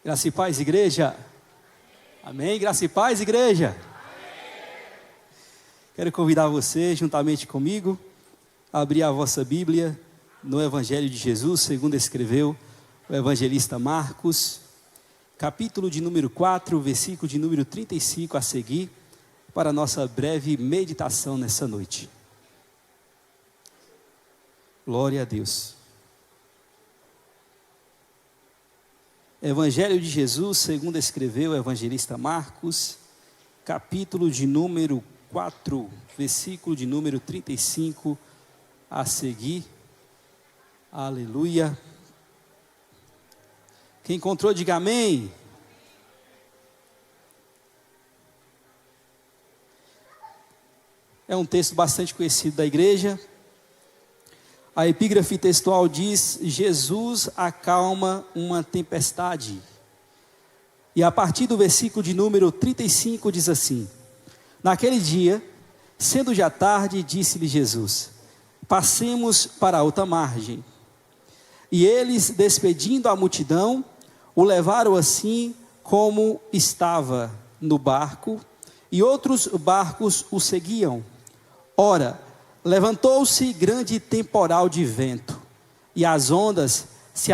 Graça e paz, igreja. Amém. Graça e paz, igreja. Quero convidar você, juntamente comigo, a abrir a vossa Bíblia no Evangelho de Jesus, segundo escreveu o evangelista Marcos, capítulo de número 4, versículo de número 35 a seguir, para a nossa breve meditação nessa noite. Glória a Deus. Evangelho de Jesus, segundo escreveu o evangelista Marcos, capítulo de número 4, versículo de número 35 a seguir. Aleluia. Quem encontrou, diga amém. É um texto bastante conhecido da igreja. A epígrafe textual diz: Jesus acalma uma tempestade. E a partir do versículo de número 35 diz assim: Naquele dia, sendo já tarde, disse-lhe Jesus: Passemos para a outra margem. E eles, despedindo a multidão, o levaram assim como estava no barco, e outros barcos o seguiam. Ora, levantou-se grande temporal de vento, e as ondas se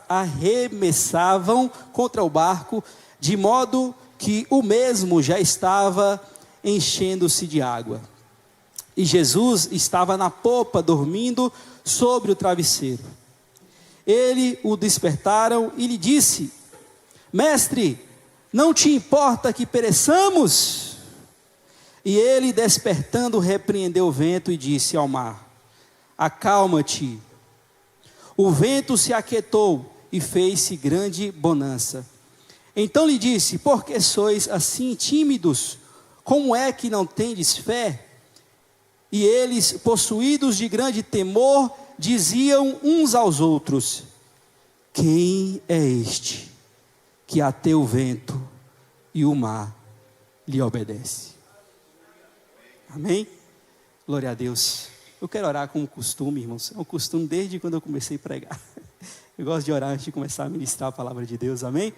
arremessavam contra o barco, de modo que o mesmo já estava enchendo-se de água. E Jesus estava na popa, dormindo sobre o travesseiro. Ele o despertaram e lhe disse: Mestre, não te importa que pereçamos? E ele, despertando, repreendeu o vento e disse ao mar: Acalma-te. O vento se aquietou e fez-se grande bonança. Então lhe disse: Por que sois assim tímidos? Como é que não tendes fé? E eles, possuídos de grande temor, diziam uns aos outros: Quem é este que até o vento e o mar lhe obedece? Amém? Glória a Deus. Eu quero orar como costume, irmãos. É um costume desde quando eu comecei a pregar. Eu gosto de orar antes de começar a ministrar a palavra de Deus. Amém?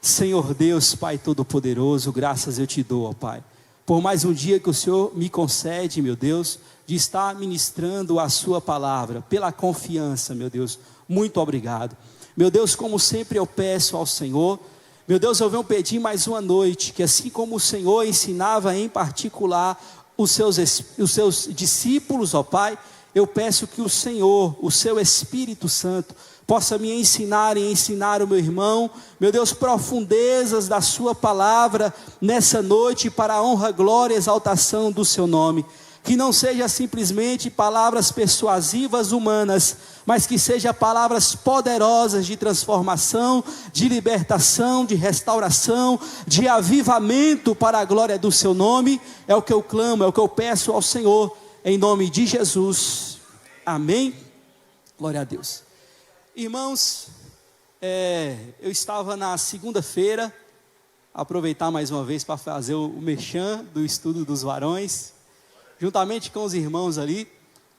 Senhor Deus, Pai Todo-Poderoso, graças eu te dou, ó Pai, por mais um dia que o Senhor me concede, meu Deus, de estar ministrando a sua palavra, pela confiança, meu Deus. Muito obrigado. Meu Deus, como sempre eu peço ao Senhor, meu Deus, eu venho pedir mais uma noite, que assim como o Senhor ensinava em particular os seus discípulos, ó Pai, eu peço que o Senhor, o seu Espírito Santo, possa me ensinar e ensinar o meu irmão, meu Deus, profundezas da sua palavra nessa noite, para a honra, glória e exaltação do seu nome. Que não seja simplesmente palavras persuasivas humanas, mas que seja palavras poderosas de transformação, de libertação, de restauração, de avivamento para a glória do seu nome. É o que eu clamo, é o que eu peço ao Senhor, em nome de Jesus. Amém. Glória a Deus. Irmãos, eu estava na segunda-feira, aproveitar mais uma vez para fazer o merchan do estudo dos varões, juntamente com os irmãos ali,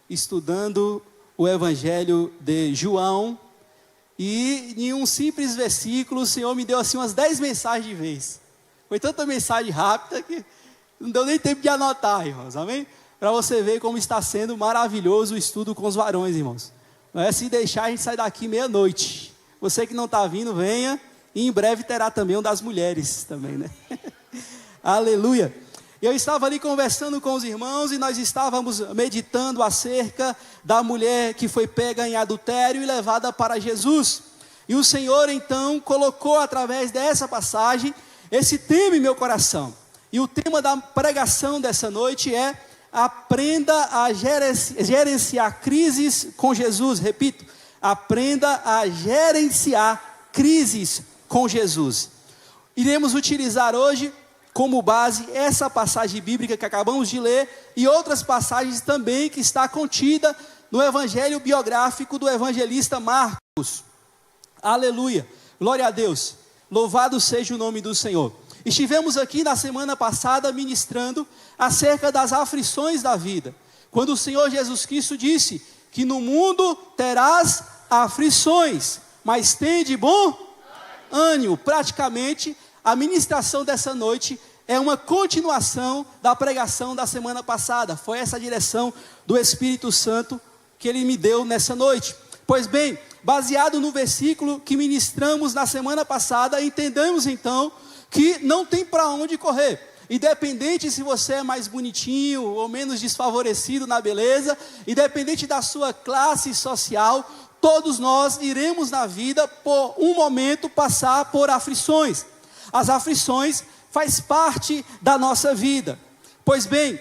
estudando o Evangelho de João, e em um simples versículo, o Senhor me deu assim umas 10 mensagens de vez. Foi tanta mensagem rápida que não deu nem tempo de anotar, irmãos, amém? Para você ver como está sendo maravilhoso o estudo com os varões, irmãos. Não é se deixar, a gente sai daqui meia-noite. Você que não está vindo, venha, e em breve terá também um das mulheres também, né? Aleluia. Eu estava ali conversando com os irmãos e nós estávamos meditando acerca da mulher que foi pega em adultério e levada para Jesus. E o Senhor então colocou através dessa passagem esse tema em meu coração. E o tema da pregação dessa noite é: aprenda a gerenciar crises com Jesus. Repito, aprenda a gerenciar crises com Jesus. Iremos utilizar hoje como base essa passagem bíblica que acabamos de ler e outras passagens também que está contida no evangelho biográfico do evangelista Marcos. Aleluia, glória a Deus, louvado seja o nome do Senhor. Estivemos aqui na semana passada ministrando acerca das aflições da vida, quando o Senhor Jesus Cristo disse que no mundo terás aflições, mas tende bom ânimo. Praticamente, a ministração dessa noite é uma continuação da pregação da semana passada. Foi essa a direção do Espírito Santo que Ele me deu nessa noite. Pois bem, baseado no versículo que ministramos na semana passada, entendemos então que não tem para onde correr. Independente se você é mais bonitinho ou menos desfavorecido na beleza, independente da sua classe social, todos nós iremos na vida por um momento passar por aflições. As aflições faz parte da nossa vida. Pois bem,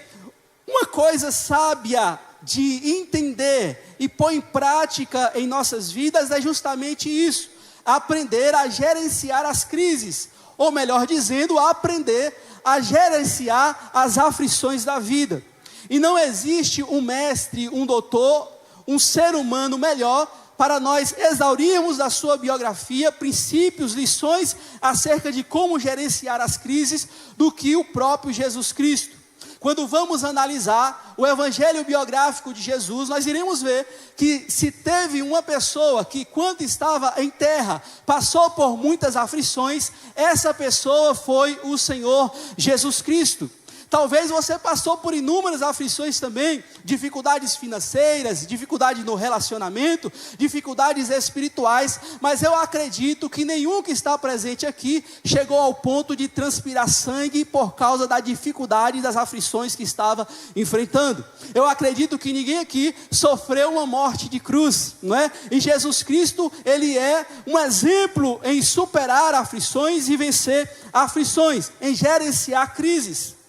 uma coisa sábia de entender e pôr em prática em nossas vidas é justamente isso: aprender a gerenciar as crises, ou melhor dizendo, aprender a gerenciar as aflições da vida. E não existe um mestre, um doutor, um ser humano melhor para nós exaurirmos da sua biografia princípios, lições acerca de como gerenciar as crises do que o próprio Jesus Cristo. Quando vamos analisar o evangelho biográfico de Jesus, nós iremos ver que se teve uma pessoa que quando estava em terra, passou por muitas aflições, essa pessoa foi o Senhor Jesus Cristo. Talvez você passou por inúmeras aflições também, dificuldades financeiras, dificuldade no relacionamento, dificuldades espirituais, mas eu acredito que nenhum que está presente aqui chegou ao ponto de transpirar sangue por causa da dificuldade das aflições que estava enfrentando. Eu acredito que ninguém aqui sofreu uma morte de cruz, não é? E Jesus Cristo, Ele é um exemplo em superar aflições e vencer aflições, em gerenciar crises.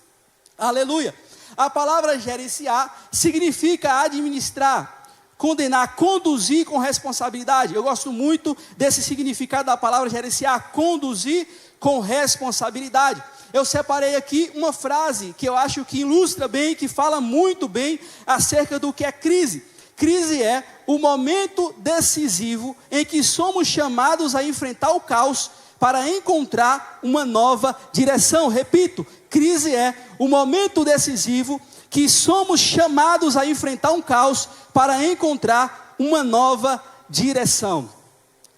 Aleluia. A palavra gerenciar significa administrar, condenar, conduzir com responsabilidade. Eu gosto muito desse significado da palavra gerenciar, conduzir com responsabilidade. Eu separei aqui uma frase que eu acho que ilustra bem, que fala muito bem acerca do que é crise. Crise é o momento decisivo em que somos chamados a enfrentar o caos para encontrar uma nova direção. Repito, crise é o momento decisivo que somos chamados a enfrentar um caos para encontrar uma nova direção.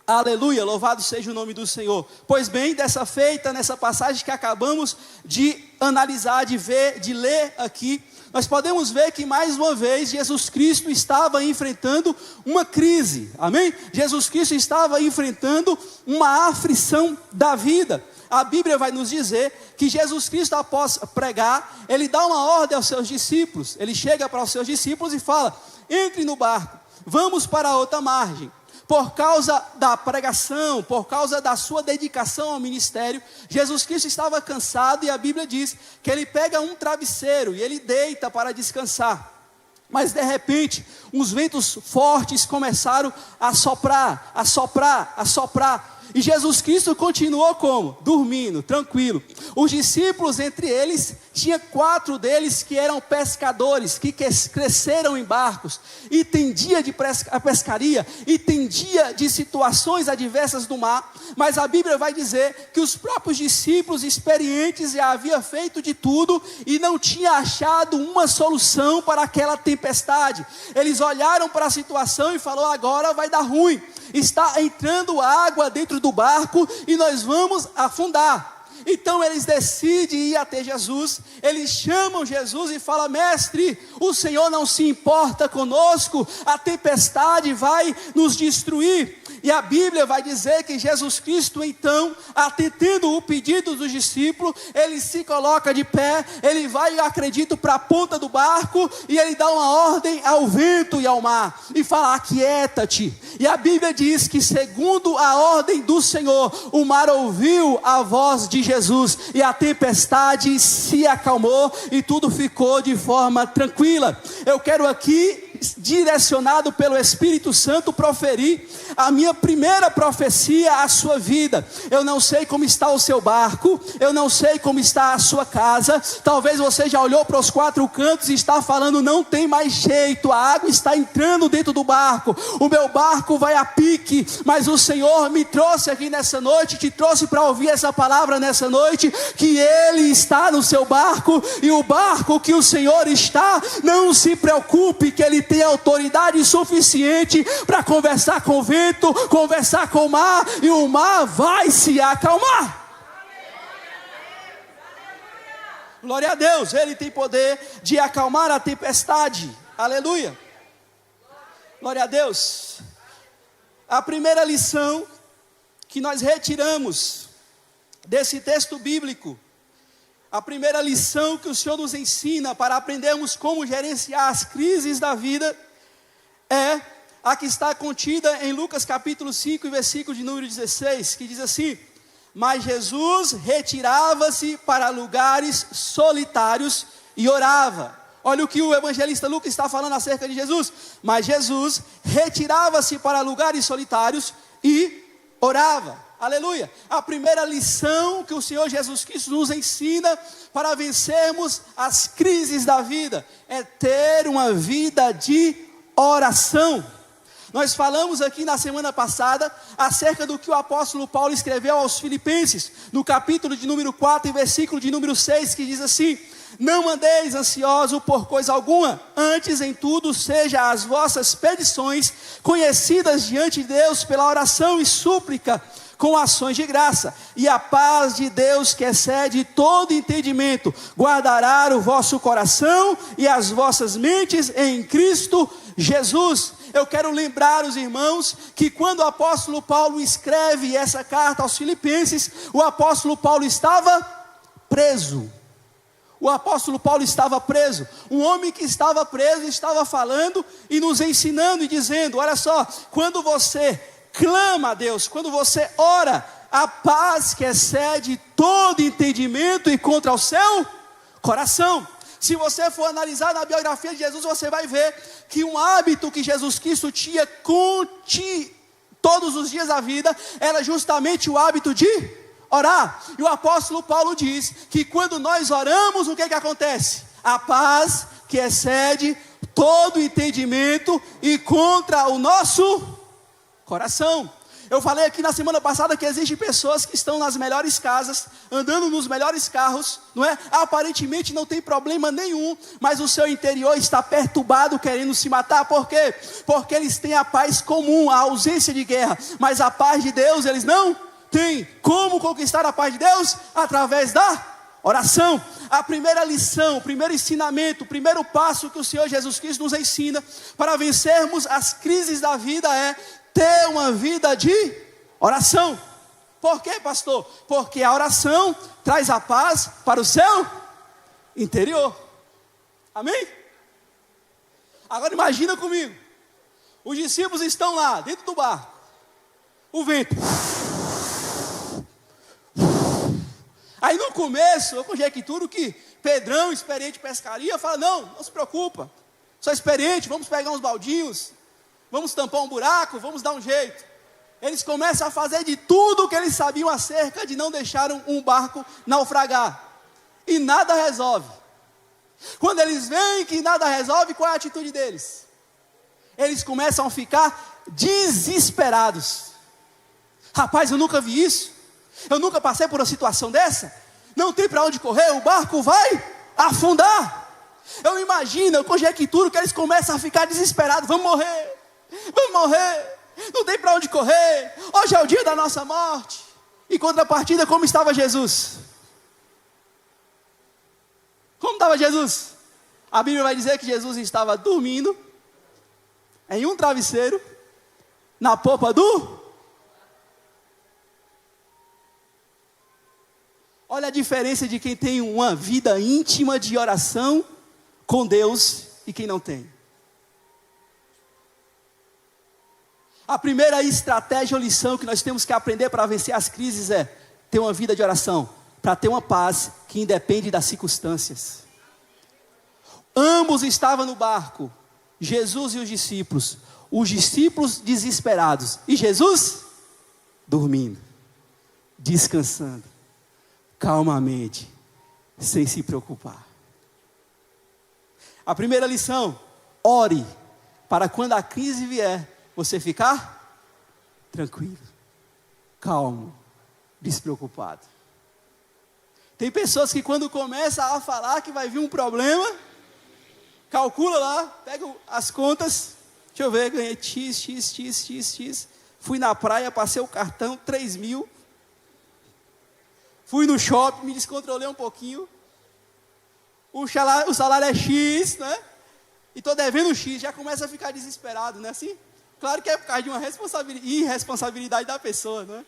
Aleluia, louvado seja o nome do Senhor. Pois bem, dessa feita, nessa passagem que acabamos de analisar, de ver, de ler aqui, nós podemos ver que mais uma vez Jesus Cristo estava enfrentando uma crise, amém? Jesus Cristo estava enfrentando uma aflição da vida. A Bíblia vai nos dizer que Jesus Cristo, após pregar, Ele dá uma ordem aos seus discípulos. Ele chega para os seus discípulos e fala: entre no barco, vamos para a outra margem. Por causa da pregação, por causa da sua dedicação ao ministério, Jesus Cristo estava cansado, e a Bíblia diz que Ele pega um travesseiro e Ele deita para descansar. Mas de repente, uns ventos fortes começaram a soprar, a soprar, a soprar. E Jesus Cristo continuou como? Dormindo, tranquilo. Os discípulos, entre eles, tinha 4 deles que eram pescadores, que cresceram em barcos, e tem dia de pescaria, e tem dia de situações adversas do mar. Mas a Bíblia vai dizer que os próprios discípulos experientes já haviam feito de tudo, e não tinha achado uma solução para aquela tempestade. Eles olharam para a situação e falaram: agora vai dar ruim. Está entrando água dentro do barco e nós vamos afundar. Então eles decidem ir até Jesus, eles chamam Jesus e falam: mestre, o Senhor não se importa conosco, a tempestade vai nos destruir. E a Bíblia vai dizer que Jesus Cristo, então, atendendo o pedido dos discípulos, Ele se coloca de pé, Ele vai, eu acredito, para a ponta do barco, e Ele dá uma ordem ao vento e ao mar, e fala: aquieta-te. E a Bíblia diz que, segundo a ordem do Senhor, o mar ouviu a voz de Jesus, e a tempestade se acalmou, e tudo ficou de forma tranquila. Eu quero aqui, direcionado pelo Espírito Santo, proferir a minha primeira profecia à sua vida. Eu não sei como está o seu barco, eu não sei como está a sua casa. Talvez você já olhou para os 4 cantos e está falando: não tem mais jeito, a água está entrando dentro do barco, o meu barco vai a pique. Mas o Senhor me trouxe aqui nessa noite, te trouxe para ouvir essa palavra nessa noite, que Ele está no seu barco, e o barco que o Senhor está, não se preocupe, que Ele tem autoridade suficiente para conversar com o vento, conversar com o mar, e o mar vai se acalmar. Glória a Deus, Ele tem poder de acalmar a tempestade. Aleluia. Glória a Deus. A primeira lição que nós retiramos desse texto bíblico, a primeira lição que o Senhor nos ensina para aprendermos como gerenciar as crises da vida, é a que está contida em Lucas capítulo 5, versículo de número 16, que diz assim: mas Jesus retirava-se para lugares solitários e orava. Olha o que o evangelista Lucas está falando acerca de Jesus. Mas Jesus retirava-se para lugares solitários e orava. Aleluia. A primeira lição que o Senhor Jesus Cristo nos ensina para vencermos as crises da vida é ter uma vida de oração. Nós falamos aqui na semana passada acerca do que o apóstolo Paulo escreveu aos Filipenses, no capítulo de número 4 e versículo de número 6, que diz assim: não andeis ansioso por coisa alguma, antes em tudo seja as vossas petições conhecidas diante de Deus pela oração e súplica, com ações de graça, e a paz de Deus, que excede todo entendimento, guardará o vosso coração e as vossas mentes em Cristo Jesus. Eu quero lembrar os irmãos que quando o apóstolo Paulo escreve essa carta aos Filipenses, o apóstolo Paulo estava preso. O apóstolo Paulo estava preso. Um homem que estava preso estava falando e nos ensinando e dizendo: olha só, quando você clama a Deus, quando você ora, a paz que excede todo entendimento encontra o seu coração. Se você for analisar na biografia de Jesus, você vai ver que um hábito que Jesus Cristo tinha todos os dias da vida era justamente o hábito de orar. E o apóstolo Paulo diz que quando nós oramos, o que acontece? A paz que excede todo entendimento encontra o nosso coração. Eu falei aqui na semana passada que existem pessoas que estão nas melhores casas, andando nos melhores carros, não é? Aparentemente não tem problema nenhum, mas o seu interior está perturbado, querendo se matar. Por quê? Porque eles têm a paz comum, a ausência de guerra, mas a paz de Deus eles não têm. Como conquistar a paz de Deus? Através da oração. A primeira lição, o primeiro ensinamento, o primeiro passo que o Senhor Jesus Cristo nos ensina para vencermos as crises da vida é ter uma vida de oração. Por quê, pastor? Porque a oração traz a paz para o seu interior. Amém? Agora imagina comigo. Os discípulos estão lá, dentro do barco. O vento. Aí no começo, eu conjecturo que Pedrão, experiente em pescaria, fala: não se preocupa. Sou experiente, vamos pegar uns baldinhos, vamos tampar um buraco, vamos dar um jeito. Eles começam a fazer de tudo o que eles sabiam acerca de não deixar um barco naufragar. E nada resolve. Quando eles veem que nada resolve, qual é a atitude deles? Eles começam a ficar desesperados. Rapaz, eu nunca vi isso. Eu nunca passei por uma situação dessa. Não tem para onde correr, o barco vai afundar. Eu imagino, eu conjecturo que eles começam a ficar desesperados. Vamos morrer. Não tem para onde correr. Hoje é o dia da nossa morte. Em contrapartida, como estava Jesus? Como estava Jesus? A Bíblia vai dizer que Jesus estava dormindo em um travesseiro na popa do... Olha a diferença de quem tem uma vida íntima de oração com Deus e quem não tem. A primeira estratégia ou lição que nós temos que aprender para vencer as crises é ter uma vida de oração, para ter uma paz que independe das circunstâncias. Ambos estavam no barco, Jesus e os discípulos desesperados, e Jesus dormindo, descansando, calmamente, sem se preocupar. A primeira lição: ore, para quando a crise vier, você ficar tranquilo, calmo, despreocupado. Tem pessoas que quando começam a falar que vai vir um problema, calcula lá, pega as contas, deixa eu ver, ganhei X. Fui na praia, passei o cartão, 3.000. Fui no shopping, me descontrolei um pouquinho. O salário é X, né? E estou devendo X, já começa a ficar desesperado, não é assim? Claro que é por causa de uma irresponsabilidade da pessoa, não é?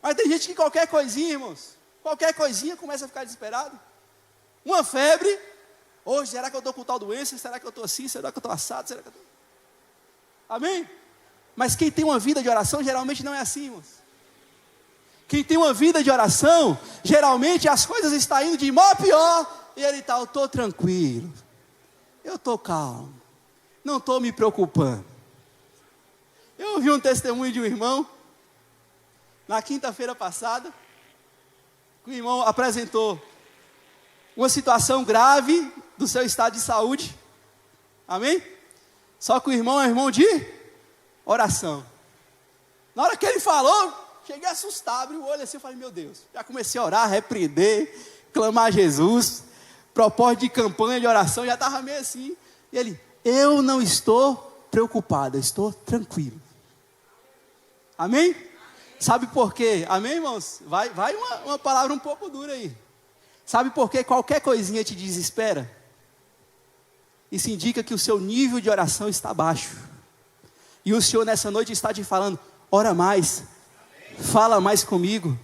Mas tem gente que qualquer coisinha, irmãos, qualquer coisinha começa a ficar desesperado. Uma febre, hoje, será que eu estou com tal doença? Será que eu estou assim? Será que eu estou assado? Será que eu estou... Amém? Mas quem tem uma vida de oração, geralmente não é assim, irmãos. Quem tem uma vida de oração, geralmente as coisas estão indo de mal a pior, e ele está, eu estou tranquilo, eu estou calmo, não estou me preocupando. Eu ouvi um testemunho de um irmão, na quinta-feira passada, que o irmão apresentou uma situação grave do seu estado de saúde, amém? Só que o irmão é irmão de oração. Na hora que ele falou, cheguei a assustar, abri o olho assim, eu falei, meu Deus, já comecei a orar, repreender, clamar a Jesus, propósito de campanha de oração, já estava meio assim, e ele, eu não estou preocupado, eu estou tranquilo. Amém? Sabe por quê? Amém, irmãos? Vai uma palavra um pouco dura aí. Sabe por que qualquer coisinha te desespera? Isso indica que o seu nível de oração está baixo. E o Senhor nessa noite está te falando, ora mais, fala mais comigo.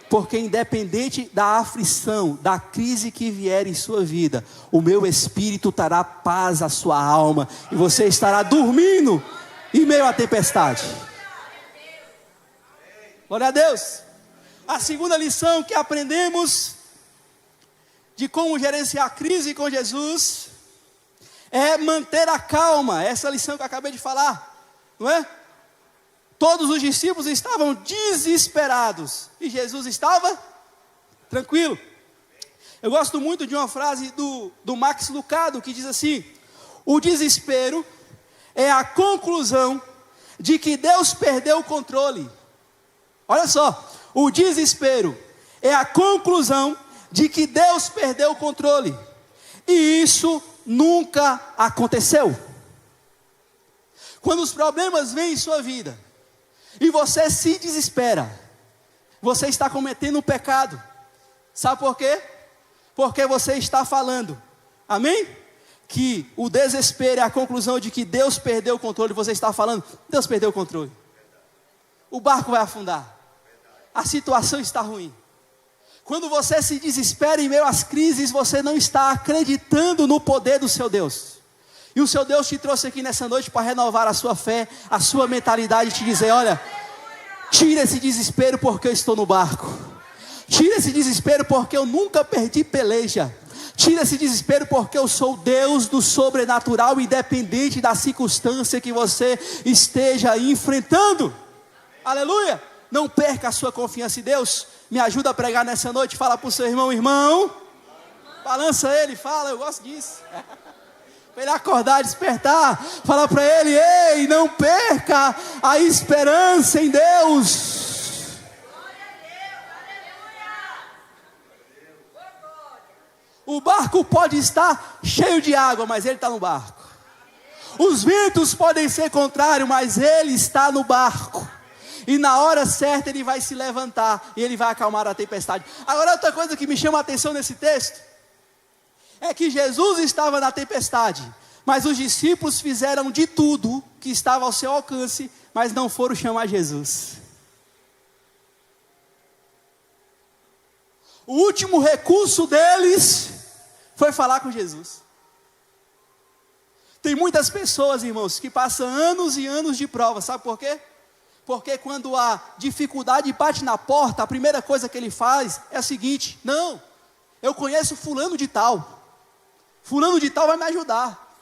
Porque independente da aflição, da crise que vier em sua vida, o meu Espírito trará paz à sua alma. E você estará dormindo em meio à tempestade. Glória a Deus. A segunda lição que aprendemos de como gerenciar a crise com Jesus é manter a calma. Essa lição que eu acabei de falar, não é? Todos os discípulos estavam desesperados e Jesus estava tranquilo. Eu gosto muito de uma frase do Max Lucado que diz assim: o desespero é a conclusão de que Deus perdeu o controle. Olha só, o desespero é a conclusão de que Deus perdeu o controle. E isso nunca aconteceu. Quando os problemas vêm em sua vida e você se desespera, você está cometendo um pecado. Sabe por quê? Porque você está falando, amém? Que o desespero é a conclusão de que Deus perdeu o controle. Você está falando, Deus perdeu o controle. O barco vai afundar. A situação está ruim. Quando você se desespera em meio às crises, você não está acreditando no poder do seu Deus. E o seu Deus te trouxe aqui nessa noite para renovar a sua fé, a sua mentalidade, e te dizer, olha, tira esse desespero porque eu estou no barco. Tira esse desespero porque eu nunca perdi peleja. Tira esse desespero porque eu sou Deus do sobrenatural, independente da circunstância que você esteja enfrentando. Aleluia! Não perca a sua confiança em Deus. Me ajuda a pregar nessa noite. Fala para o seu irmão, irmão. Balança ele, fala, eu gosto disso. Para ele acordar, despertar. Fala para ele, ei, não perca a esperança em Deus. O barco pode estar cheio de água, mas ele está no barco. Os ventos podem ser contrários, mas ele está no barco. E na hora certa ele vai se levantar e ele vai acalmar a tempestade. Agora outra coisa que me chama a atenção nesse texto é que Jesus estava na tempestade, mas os discípulos fizeram de tudo que estava ao seu alcance, mas não foram chamar Jesus. O último recurso deles foi falar com Jesus. Tem muitas pessoas, irmãos, que passam anos e anos de prova, sabe por quê? Porque quando a dificuldade bate na porta, a primeira coisa que ele faz é a seguinte: não, eu conheço fulano de tal. Fulano de tal vai me ajudar.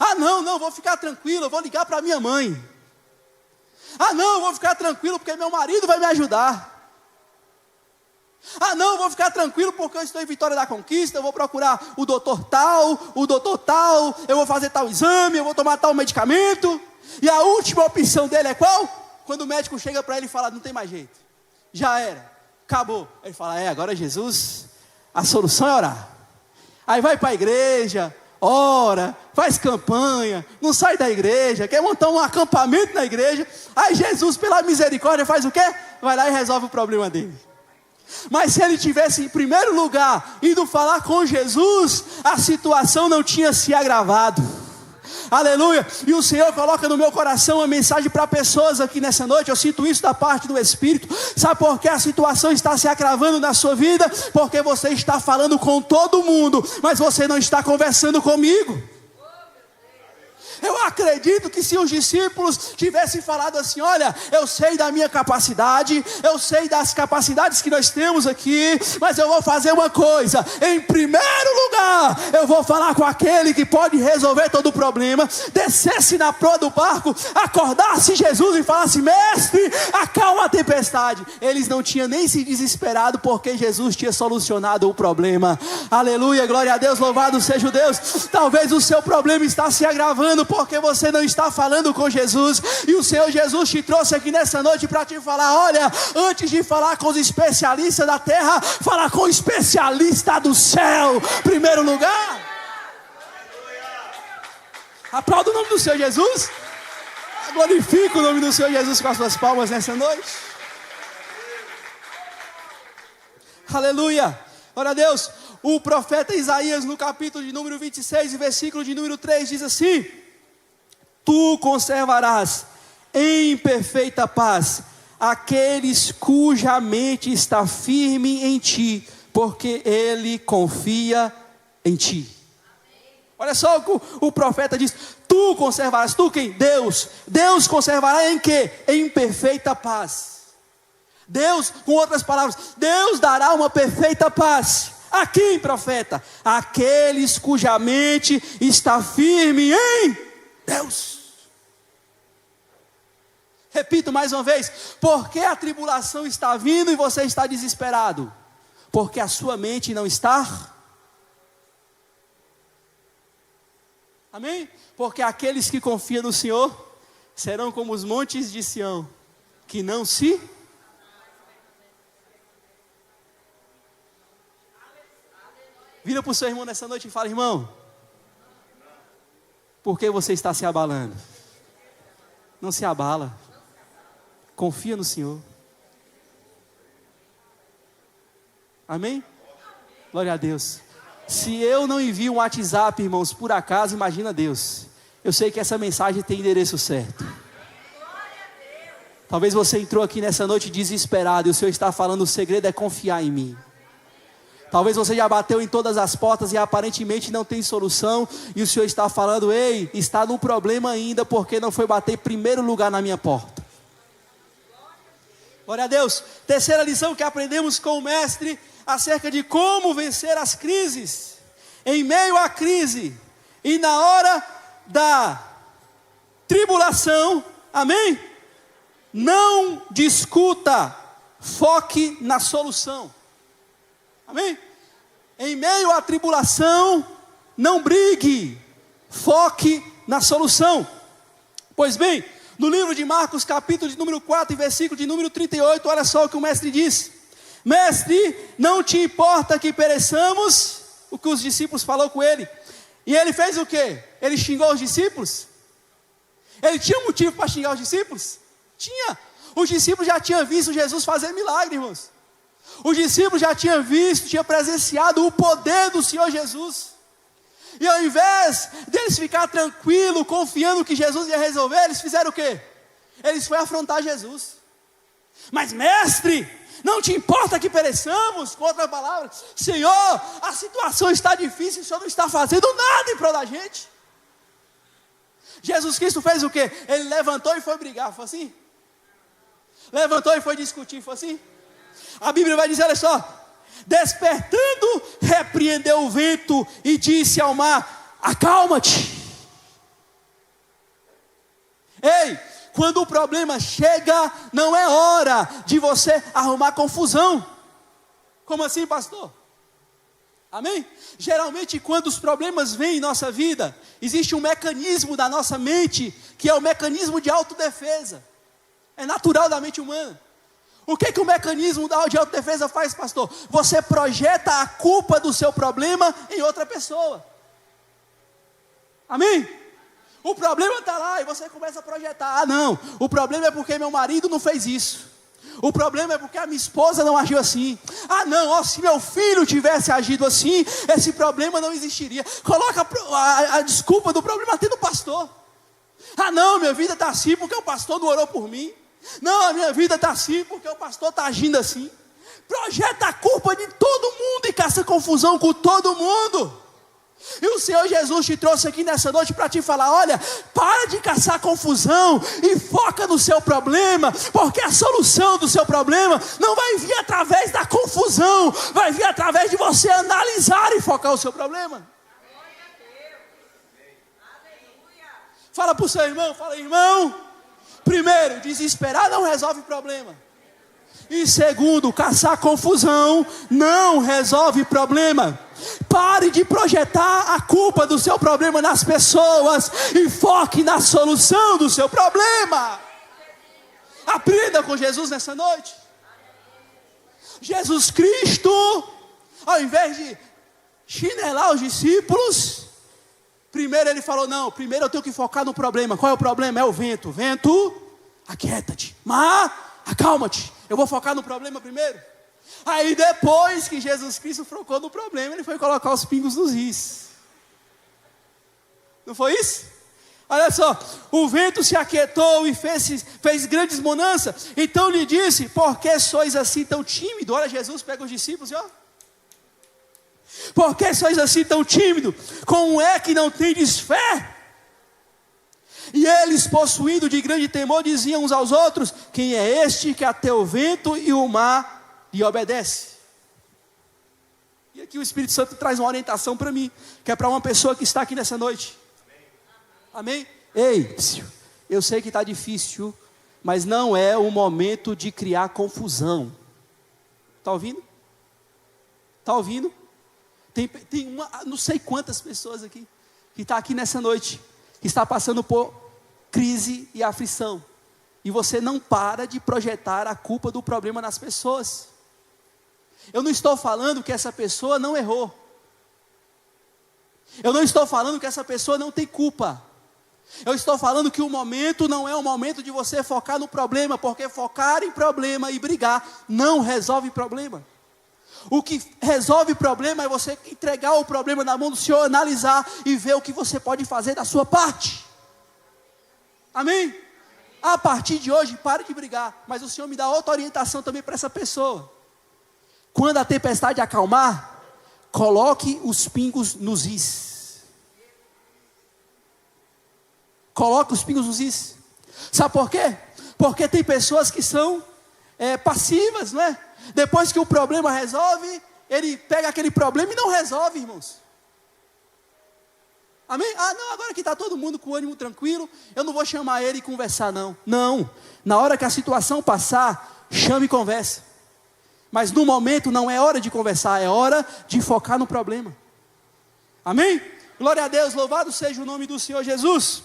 Ah não, vou ficar tranquilo, eu vou ligar para minha mãe. Ah não, vou ficar tranquilo porque meu marido vai me ajudar. Ah não, vou ficar tranquilo porque eu estou em Vitória da Conquista, eu vou procurar o doutor tal, eu vou fazer tal exame, eu vou tomar tal medicamento. E a última opção dele é qual? Quando o médico chega para ele e fala, não tem mais jeito, já era, acabou. Ele fala, agora Jesus, a solução é orar. Aí vai para a igreja, ora, faz campanha, não sai da igreja, quer montar um acampamento na igreja. Aí Jesus, pela misericórdia, faz o quê? Vai lá e resolve o problema dele. Mas se ele tivesse em primeiro lugar ido falar com Jesus, a situação não tinha se agravado. Aleluia. E o Senhor coloca no meu coração uma mensagem para pessoas aqui nessa noite. Eu sinto isso da parte do Espírito. Sabe por que a situação está se agravando na sua vida? Porque você está falando com todo mundo, mas você não está conversando comigo. Eu acredito que se os discípulos tivessem falado assim: olha, eu sei da minha capacidade, eu sei das capacidades que nós temos aqui, mas eu vou fazer uma coisa: em primeiro lugar, eu vou falar com aquele que pode resolver todo o problema. Descesse na proa do barco, acordasse Jesus e falasse: mestre, acalma a tempestade. Eles não tinham nem se desesperado, porque Jesus tinha solucionado o problema. Aleluia, glória a Deus, louvado seja o Deus. Talvez o seu problema está se agravando porque você não está falando com Jesus. E o Senhor Jesus te trouxe aqui nessa noite para te falar: olha, antes de falar com os especialistas da terra, fala com o especialista do céu, primeiro lugar. Aplauda o nome do Senhor Jesus. Glorifica o nome do Senhor Jesus com as suas palmas nessa noite. Aleluia, glória a Deus. O profeta Isaías, no capítulo de número 26 e versículo de número 3, diz assim: tu conservarás em perfeita paz aqueles cuja mente está firme em ti, porque ele confia em ti. Olha só o que o profeta diz: tu conservarás, tu quem? Deus. Deus conservará em quê? Em perfeita paz. Deus, com outras palavras, Deus dará uma perfeita paz. A quem, profeta? Aqueles cuja mente está firme em Deus. Repito mais uma vez: porque a tribulação está vindo e você está desesperado? Porque a sua mente não está. Amém? Porque aqueles que confiam no Senhor serão como os montes de Sião, que não se... Vira para o seu irmão nessa noite e fala: irmão, por que você está se abalando? Não se abala. Confia no Senhor. Amém? Glória a Deus. Se eu não envio um WhatsApp, irmãos, por acaso, imagina Deus. Eu sei que essa mensagem tem endereço certo. Talvez você entrou aqui nessa noite desesperado e o Senhor está falando: o segredo é confiar em mim. Talvez você já bateu em todas as portas e aparentemente não tem solução, e o Senhor está falando: ei, está no problema ainda, porque não foi bater em primeiro lugar na minha porta. Glória a Deus. Terceira lição que aprendemos com o mestre acerca de como vencer as crises. Em meio à crise e na hora da tribulação, amém? Não discuta, foque na solução. Amém? Em meio à tribulação, não brigue, foque na solução. Pois bem, no livro de Marcos, capítulo de número 4 e versículo de número 38, olha só o que o mestre diz: mestre, não te importa que pereçamos? O que os discípulos falaram com ele. E ele fez o quê? Ele xingou os discípulos? Ele tinha um motivo para xingar os discípulos? Tinha. Os discípulos já tinham visto Jesus fazer milagre, irmãos. Os discípulos já tinham visto, tinham presenciado o poder do Senhor Jesus. E ao invés deles ficar tranquilos, confiando que Jesus ia resolver, eles fizeram o quê? Eles foram afrontar Jesus. Mas mestre, não te importa que pereçamos? Com outra palavra: Senhor, a situação está difícil, o Senhor não está fazendo nada em prol da gente. Jesus Cristo fez o quê? Ele levantou e foi brigar, foi assim? Levantou e foi discutir, foi assim? A Bíblia vai dizer, olha só: despertando, repreendeu o vento e disse ao mar: acalma-te. Ei, quando o problema chega, não é hora de você arrumar confusão. Como assim, pastor? Amém? Geralmente, quando os problemas vêm em nossa vida, existe um mecanismo da nossa mente, que é o mecanismo de autodefesa. É natural da mente humana. O que o mecanismo de autodefesa faz, pastor? Você projeta a culpa do seu problema em outra pessoa. Amém? O problema está lá e você começa a projetar. Ah, não, o problema é porque meu marido não fez isso. O problema é porque a minha esposa não agiu assim. Ah, não, ó, se meu filho tivesse agido assim, esse problema não existiria. Coloca a desculpa do problema até no pastor. Ah, não, minha vida está assim porque o pastor não orou por mim. Não, a minha vida está assim porque o pastor está agindo assim. Projeta a culpa de todo mundo e caça confusão com todo mundo. E o Senhor Jesus te trouxe aqui nessa noite para te falar: olha, para de caçar confusão e foca no seu problema, porque a solução do seu problema não vai vir através da confusão, vai vir através de você analisar e focar o seu problema. Fala para o seu irmão, fala: irmão, primeiro, desesperar não resolve problema. E segundo, caçar confusão não resolve problema. Pare de projetar a culpa do seu problema nas pessoas e foque na solução do seu problema. Aprenda com Jesus nessa noite. Jesus Cristo, ao invés de chinelar os discípulos, primeiro ele falou: não, primeiro eu tenho que focar no problema. Qual é o problema? É o vento. Vento, aquieta-te. Mar, acalma-te. Eu vou focar no problema primeiro. Aí depois que Jesus Cristo focou no problema, ele foi colocar os pingos nos is. Não foi isso? Olha só, o vento se aquietou e fez grandes bonanças. Então lhe disse: por que sois assim tão tímidos? Olha, Jesus pega os discípulos e ó: por que sois assim tão tímidos? Como é que não tendes fé? E eles, possuídos de grande temor, diziam uns aos outros: quem é este que até o vento e o mar lhe obedece? E aqui o Espírito Santo traz uma orientação para mim, que é para uma pessoa que está aqui nessa noite. Amém? Ei, eu sei que está difícil, mas não é o momento de criar confusão. Está ouvindo? Está ouvindo? Tem uma, não sei quantas pessoas aqui, que está aqui nessa noite, que está passando por crise e aflição, e você não para de projetar a culpa do problema nas pessoas. Eu não estou falando que essa pessoa não errou, eu não estou falando que essa pessoa não tem culpa, eu estou falando que o momento não é o momento de você focar no problema, porque focar em problema e brigar não resolve problema. O que resolve problema é você entregar o problema na mão do Senhor, analisar e ver o que você pode fazer da sua parte. Amém? A partir de hoje, pare de brigar. Mas o Senhor me dá outra orientação também para essa pessoa. Quando a tempestade acalmar, coloque os pingos nos is. Coloque os pingos nos is. Sabe por quê? Porque tem pessoas que são passivas, não é? Depois que o problema resolve, ele pega aquele problema e não resolve, irmãos. Amém? Ah, não, agora que está todo mundo com o ânimo tranquilo, eu não vou chamar ele e conversar, não. Não, na hora que a situação passar, chame e conversa. Mas no momento não é hora de conversar, é hora de focar no problema. Amém? Glória a Deus, louvado seja o nome do Senhor Jesus.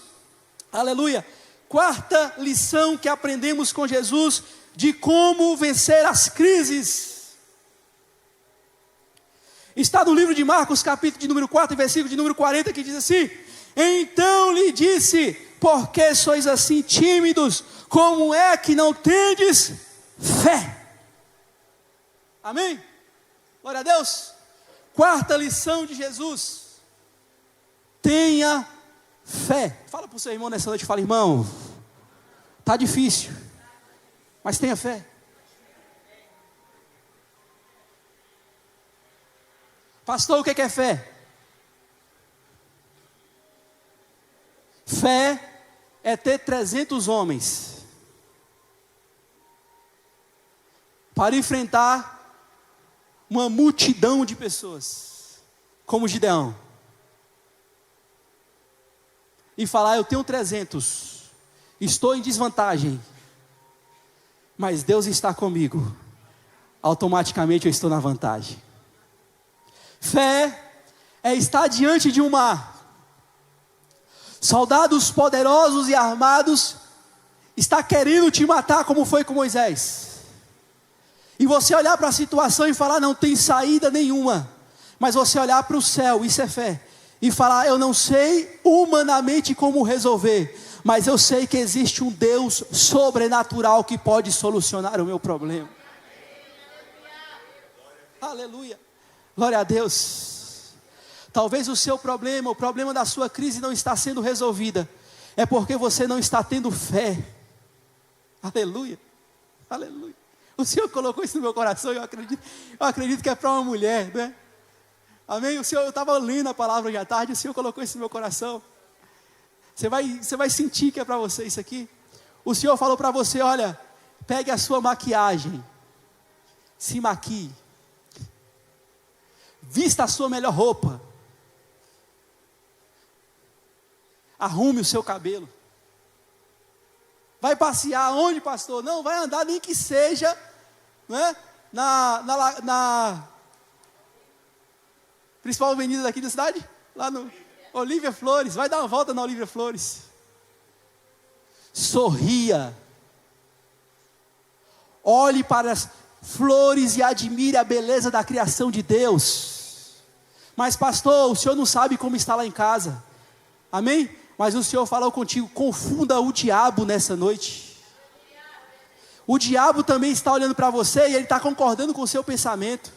Aleluia. Quarta lição que aprendemos com Jesus de como vencer as crises. Está no livro de Marcos, capítulo de número 4, versículo de número 40, que diz assim: então lhe disse: por que sois assim tímidos? Como é que não tendes fé? Amém? Glória a Deus. Quarta lição de Jesus: tenha fé. Fala para o seu irmão nessa noite, fala: irmão, está difícil, mas tenha fé. Pastor, o que é fé? Fé é ter 300 homens para enfrentar uma multidão de pessoas, como Gideão, e falar: eu tenho 300, estou em desvantagem, mas Deus está comigo, automaticamente eu estou na vantagem. Fé é estar diante de um mar, soldados poderosos e armados está querendo te matar, como foi com Moisés, e você olhar para a situação e falar: não tem saída nenhuma, mas você olhar para o céu, isso é fé, e falar: eu não sei humanamente como resolver, mas eu sei que existe um Deus sobrenatural que pode solucionar o meu problema. Aleluia, glória a Deus. Talvez o seu problema, o problema da sua crise não está sendo resolvida, é porque você não está tendo fé. Aleluia, aleluia. O Senhor colocou isso no meu coração, eu acredito que é para uma mulher, né? Amém? O Senhor, eu estava lendo a palavra hoje à tarde, o Senhor colocou isso no meu coração. Você vai sentir que é para você isso aqui. O Senhor falou para você: olha, pegue a sua maquiagem, se maquie, vista a sua melhor roupa, arrume o seu cabelo. Vai passear onde, pastor? Não, vai andar nem que seja, né, na principal avenida daqui da cidade, lá no Olívia Flores. Vai dar uma volta na Olívia Flores. Sorria. Olhe para as flores e admire a beleza da criação de Deus. Mas pastor, o senhor não sabe como está lá em casa. Amém? Mas o Senhor falou contigo: confunda o diabo nessa noite. O diabo também está olhando para você e ele está concordando com o seu pensamento.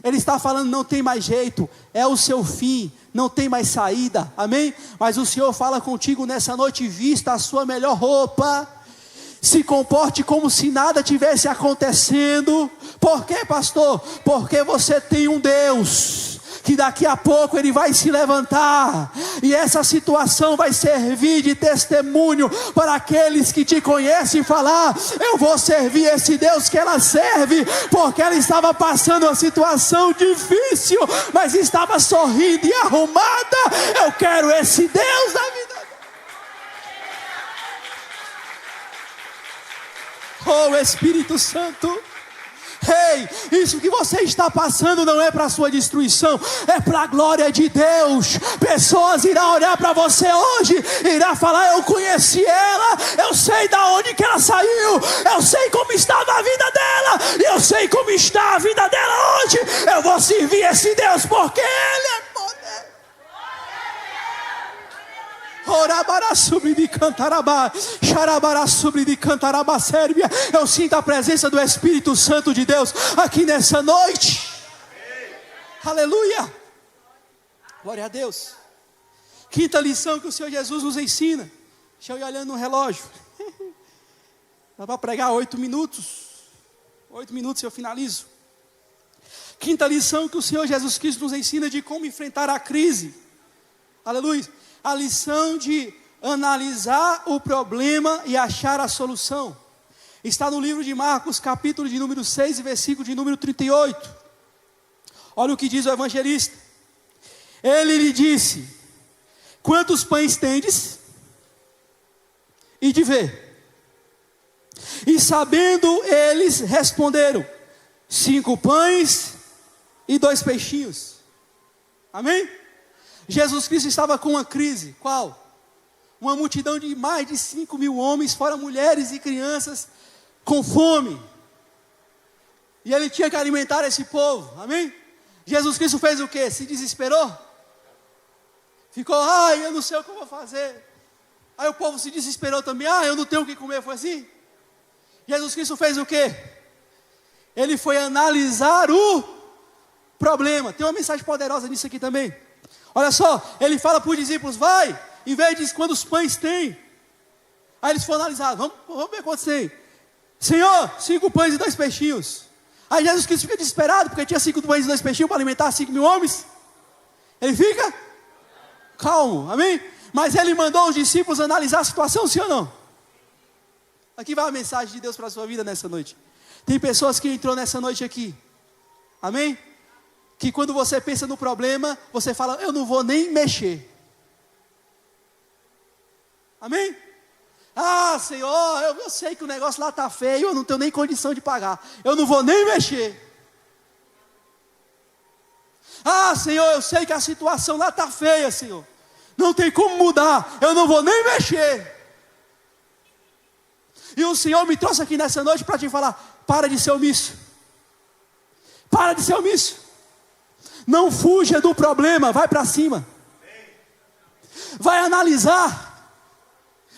Ele está falando: não tem mais jeito, é o seu fim, não tem mais saída, amém? Mas o Senhor fala contigo nessa noite: vista a sua melhor roupa, se comporte como se nada tivesse acontecendo. Por quê, pastor? Porque você tem um Deus que daqui a pouco Ele vai se levantar, e essa situação vai servir de testemunho para aqueles que te conhecem, falar: eu vou servir esse Deus que ela serve, porque ela estava passando uma situação difícil, mas estava sorrindo e arrumada. Eu quero esse Deus na vida dela. Oh Espírito Santo, ei, isso que você está passando não é para a sua destruição, é para a glória de Deus. Pessoas irão olhar para você hoje, irão falar: eu conheci ela, eu sei de onde que ela saiu, eu sei como estava a vida dela, e eu sei como está a vida dela hoje. Eu vou servir esse Deus porque Ele é poder. Eu sinto a presença do Espírito Santo de Deus aqui nessa noite. Aleluia, glória a Deus. Quinta lição que o Senhor Jesus nos ensina. Deixa eu ir olhando no relógio. Dá para pregar 8 minutos. 8 minutos eu finalizo. Quinta lição que o Senhor Jesus Cristo nos ensina de como enfrentar a crise. Aleluia. A lição de analisar o problema e achar a solução. Está no livro de Marcos, capítulo de número 6, versículo de número 38. Olha o que diz o evangelista. Ele lhe disse: quantos pães tendes? E de ver. E sabendo eles, responderam: 5 pães e 2 peixinhos. Amém? Jesus Cristo estava com uma crise. Qual? Uma multidão de mais de 5.000 homens, fora mulheres e crianças, com fome. E ele tinha que alimentar esse povo. Amém? Jesus Cristo fez o quê? Se desesperou? Ficou: ai, eu não sei o que eu vou fazer. Aí o povo se desesperou também: ah, eu não tenho o que comer. Foi assim? Jesus Cristo fez o quê? Ele foi analisar o problema. Tem uma mensagem poderosa nisso aqui também. Olha só, ele fala para os discípulos: vai, em vez de quantos pães tem. Aí eles foram analisar: vamos ver quantos tem. Senhor, 5 pães e 2 peixinhos. Aí Jesus Cristo fica desesperado, porque tinha 5 pães e 2 peixinhos para alimentar 5.000 homens. Ele fica calmo, amém? Mas ele mandou os discípulos analisar a situação, sim ou não? Aqui vai a mensagem de Deus para a sua vida nessa noite. Tem pessoas que entrou nessa noite aqui, amém? Que quando você pensa no problema, você fala: eu não vou nem mexer. Amém? Ah, Senhor, eu sei que o negócio lá está feio, eu não tenho nem condição de pagar, eu não vou nem mexer. Ah, Senhor, eu sei que a situação lá está feia, Senhor, não tem como mudar, eu não vou nem mexer. E o Senhor me trouxe aqui nessa noite para te falar: para de ser omisso. Para de ser omisso. Não fuja do problema, vai para cima. vai analisar.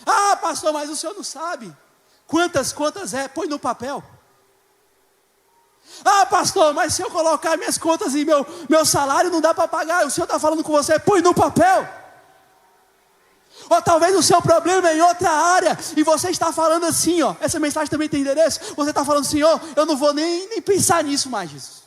Ah, pastor, mas o senhor não sabe quantas põe no papel. Ah, pastor, mas se eu colocar minhas contas e meu salário não dá para pagar, o senhor está falando com você, põe no papel. Ou talvez o seu problema é em outra área, e você está falando assim, ó, essa mensagem também tem endereço, você está falando assim, ó, eu não vou nem pensar nisso mais, Jesus.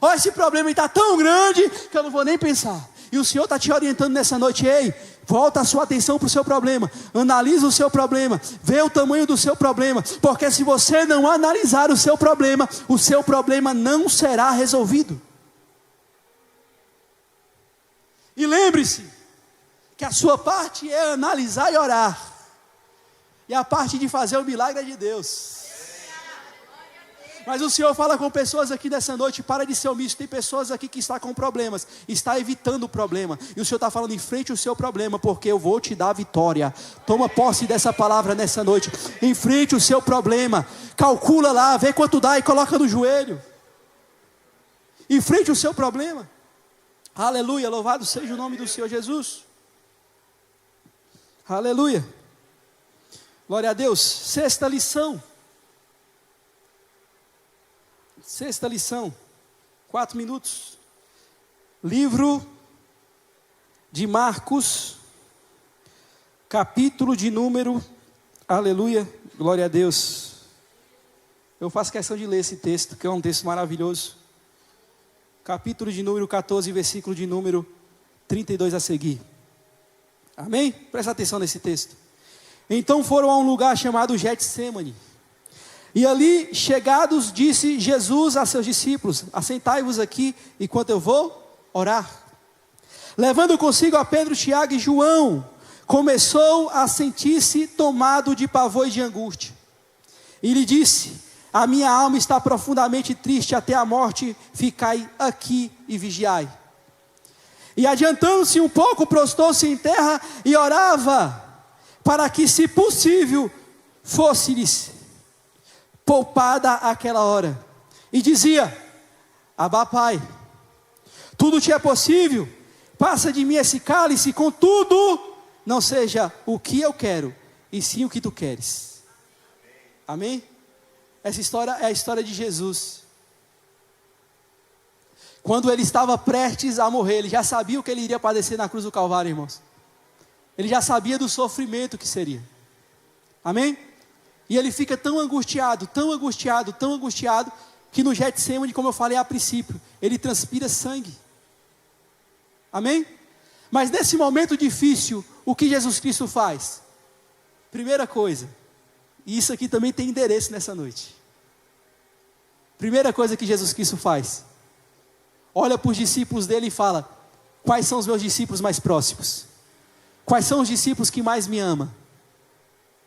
Ó, esse problema está tão grande, que eu não vou nem pensar. E o Senhor está te orientando nessa noite, ei, volta a sua atenção para o seu problema, analisa o seu problema, vê o tamanho do seu problema, porque se você não analisar o seu problema não será resolvido. E lembre-se, que a sua parte é analisar e orar, e a parte de fazer o milagre é de Deus. Mas o Senhor fala com pessoas aqui nessa noite, para de ser omisso. Tem pessoas aqui que estão com problemas, está evitando o problema, e o Senhor está falando, enfrente o seu problema, porque eu vou te dar a vitória. Toma posse dessa palavra nessa noite, enfrente o seu problema, calcula lá, vê quanto dá e coloca no joelho, enfrente o seu problema. Aleluia, louvado seja o nome do Senhor Jesus. Aleluia, glória a Deus. Sexta lição, 4 minutos. Livro de Marcos, capítulo de número, aleluia, glória a Deus. Eu faço questão de ler esse texto, que é um texto maravilhoso. Capítulo de número 14, versículo de número 32 a seguir. Amém? Presta atenção nesse texto. Então foram a um lugar chamado Getsêmani. E ali chegados, disse Jesus a seus discípulos, assentai-vos aqui, enquanto eu vou orar. Levando consigo a Pedro, Tiago e João, começou a sentir-se tomado de pavor e de angústia. E lhe disse, a minha alma está profundamente triste até a morte, ficai aqui e vigiai. E adiantando-se um pouco, prostou-se em terra e orava, para que, se possível, fosse-lhes poupada aquela hora. E dizia, Abá, Pai, tudo te é possível, passa de mim esse cálice, contudo, não seja o que eu quero, e sim o que tu queres. Amém? Essa história é a história de Jesus. Quando ele estava prestes a morrer, ele já sabia o que ele iria padecer na cruz do Calvário, irmãos. Ele já sabia do sofrimento que seria. Amém? E ele fica tão angustiado, que no Getsêmani, como eu falei a princípio, ele transpira sangue. Amém? Mas nesse momento difícil, o que Jesus Cristo faz? Primeira coisa, e isso aqui também tem endereço nessa noite. Primeira coisa que Jesus Cristo faz, olha para os discípulos dele e fala, quais são os meus discípulos mais próximos? Quais são os discípulos que mais me amam?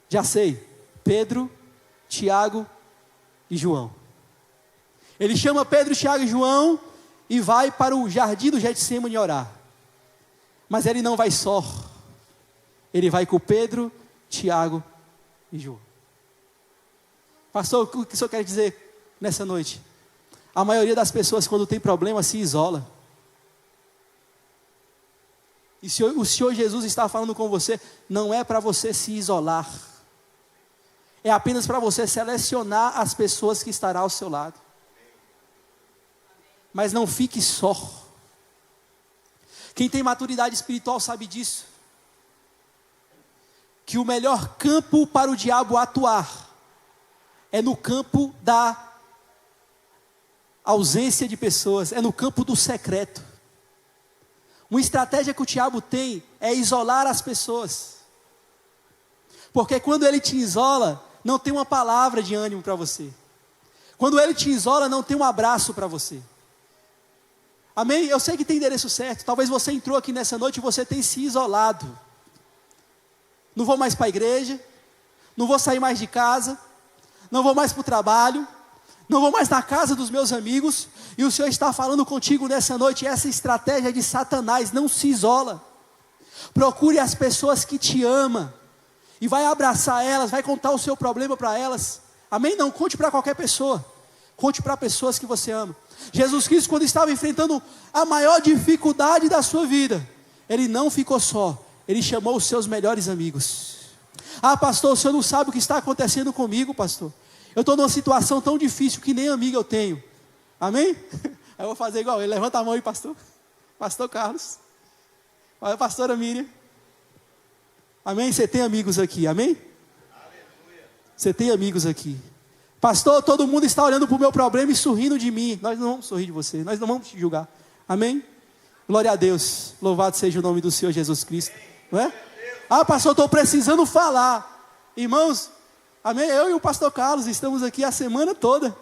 Já sei, Pedro, Tiago e João. Ele chama Pedro, Tiago e João e vai para o jardim do Getsêmani orar. Mas ele não vai só, ele vai com Pedro, Tiago e João. Pastor, o que o senhor quer dizer nessa noite? A maioria das pessoas, quando tem problema, se isola. E o Senhor Jesus está falando com você, não é para você se isolar, é apenas para você selecionar as pessoas que estarão ao seu lado. Mas não fique só. Quem tem maturidade espiritual sabe disso, que o melhor campo para o diabo atuar é no campo da ausência de pessoas, é no campo do secreto. Uma estratégia que o diabo tem é isolar as pessoas, porque quando ele te isola, não tem uma palavra de ânimo para você. Quando ele te isola, não tem um abraço para você. Amém? Eu sei que tem endereço certo. Talvez você entrou aqui nessa noite e você tem se isolado. Não vou mais para a igreja, não vou sair mais de casa, não vou mais para o trabalho, não vou mais na casa dos meus amigos. E o Senhor está falando contigo nessa noite, essa estratégia de Satanás. Não se isola. Procure as pessoas que te amam e vai abraçar elas, vai contar o seu problema para elas. Amém? Não conte para qualquer pessoa, conte para pessoas que você ama. Jesus Cristo, quando estava enfrentando a maior dificuldade da sua vida, ele não ficou só, Ele chamou os seus melhores amigos. Ah, pastor, o senhor não sabe o que está acontecendo comigo, pastor. Eu estou numa situação tão difícil que nem amigo eu tenho. Amém? Eu vou fazer igual ele. Levanta a mão aí, pastor. Pastor Carlos. Olha a pastora Miriam. Amém? Você tem amigos aqui, amém? Você tem amigos aqui. Pastor, todo mundo está olhando para o meu problema e sorrindo de mim. Nós não vamos sorrir de você, nós não vamos te julgar. Amém? Glória a Deus. Louvado seja o nome do Senhor Jesus Cristo. Não é? Ah, pastor, estou precisando falar. Irmãos, amém? Eu e o pastor Carlos estamos aqui a semana toda,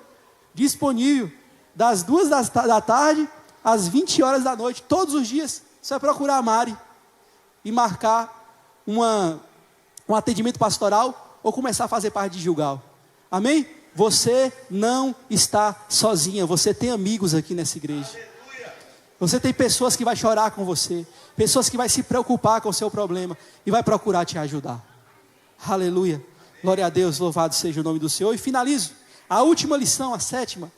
disponível, das 2 da tarde às 20 horas da noite, todos os dias. Você vai procurar a Mari e marcar um atendimento pastoral ou começar a fazer parte de Gilgal. Amém? Você não está sozinha, você tem amigos aqui nessa igreja. Você tem pessoas que vai chorar com você, pessoas que vai se preocupar com o seu problema e vai procurar te ajudar. Aleluia. Glória a Deus, louvado seja o nome do Senhor. E finalizo, a última lição, a 7ª.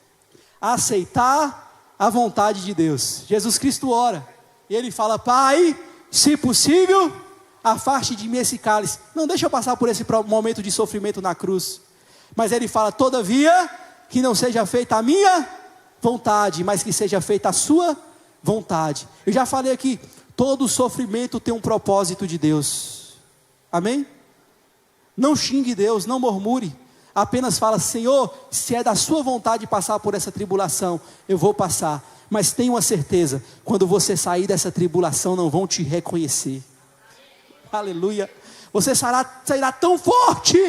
Aceitar a vontade de Deus. Jesus Cristo ora, e Ele fala: Pai, se possível, afaste de mim esse cálice. Não deixa eu passar por esse momento de sofrimento na cruz. Mas Ele fala: todavia, que não seja feita a minha vontade, mas que seja feita a sua vontade. Eu já falei aqui, todo sofrimento tem um propósito de Deus. Amém? Não xingue Deus, não murmure. Apenas fala: Senhor, se é da sua vontade passar por essa tribulação, eu vou passar. Mas tenha uma certeza, quando você sair dessa tribulação, não vão te reconhecer. Aleluia. Você sairá tão forte,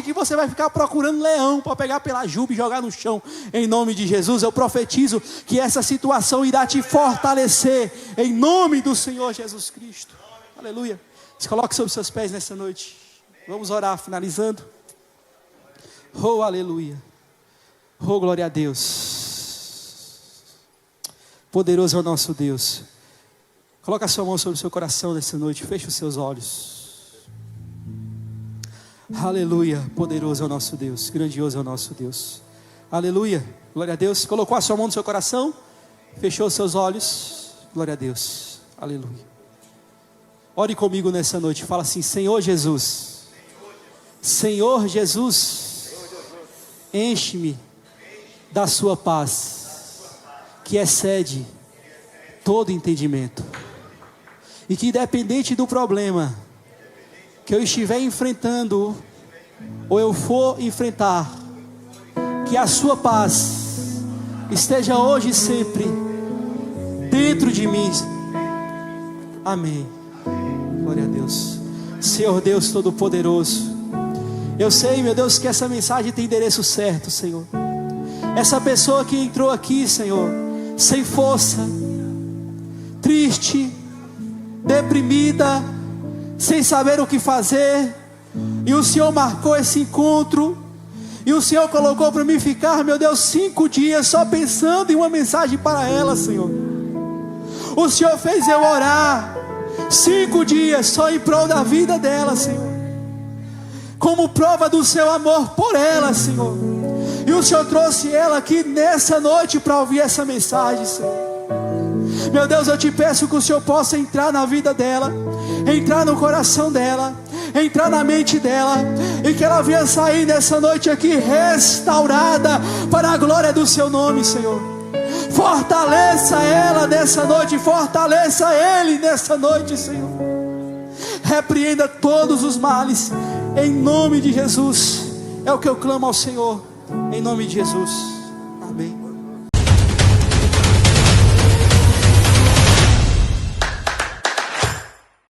que você vai ficar procurando leão para pegar pela juba e jogar no chão. Em nome de Jesus, eu profetizo que essa situação irá te fortalecer, em nome do Senhor Jesus Cristo. Aleluia. Se coloque sobre seus pés nessa noite. Vamos orar, finalizando. Oh, aleluia. Oh, glória a Deus. Poderoso é o nosso Deus. Coloque a sua mão sobre o seu coração nessa noite. Feche os seus olhos. Aleluia. Poderoso é o nosso Deus. Grandioso é o nosso Deus. Aleluia. Glória a Deus. Colocou a sua mão no seu coração. Fechou os seus olhos. Glória a Deus. Aleluia. Ore comigo nessa noite. Fala assim: Senhor Jesus. Senhor Jesus. Enche-me da sua paz, que excede todo entendimento. E que independente do problema que eu estiver enfrentando, ou eu for enfrentar, que a sua paz esteja hoje e sempre dentro de mim. Amém. Glória a Deus. Senhor Deus Todo-Poderoso, eu sei, meu Deus, que essa mensagem tem endereço certo, Senhor. Essa pessoa que entrou aqui, Senhor, sem força, triste, deprimida, sem saber o que fazer, e o Senhor marcou esse encontro, e o Senhor colocou para mim ficar, meu Deus, 5 dias só pensando em uma mensagem para ela, Senhor. O Senhor fez eu orar 5 dias só em prol da vida dela, Senhor, como prova do seu amor por ela, Senhor. E o Senhor trouxe ela aqui nessa noite para ouvir essa mensagem, Senhor. Meu Deus, eu te peço que o Senhor possa entrar na vida dela, entrar no coração dela, entrar na mente dela, e que ela venha sair nessa noite aqui restaurada para a glória do seu nome, Senhor. Fortaleça ela nessa noite, fortaleça ele nessa noite, Senhor. Repreenda todos os males, em nome de Jesus. É o que eu clamo ao Senhor, em nome de Jesus.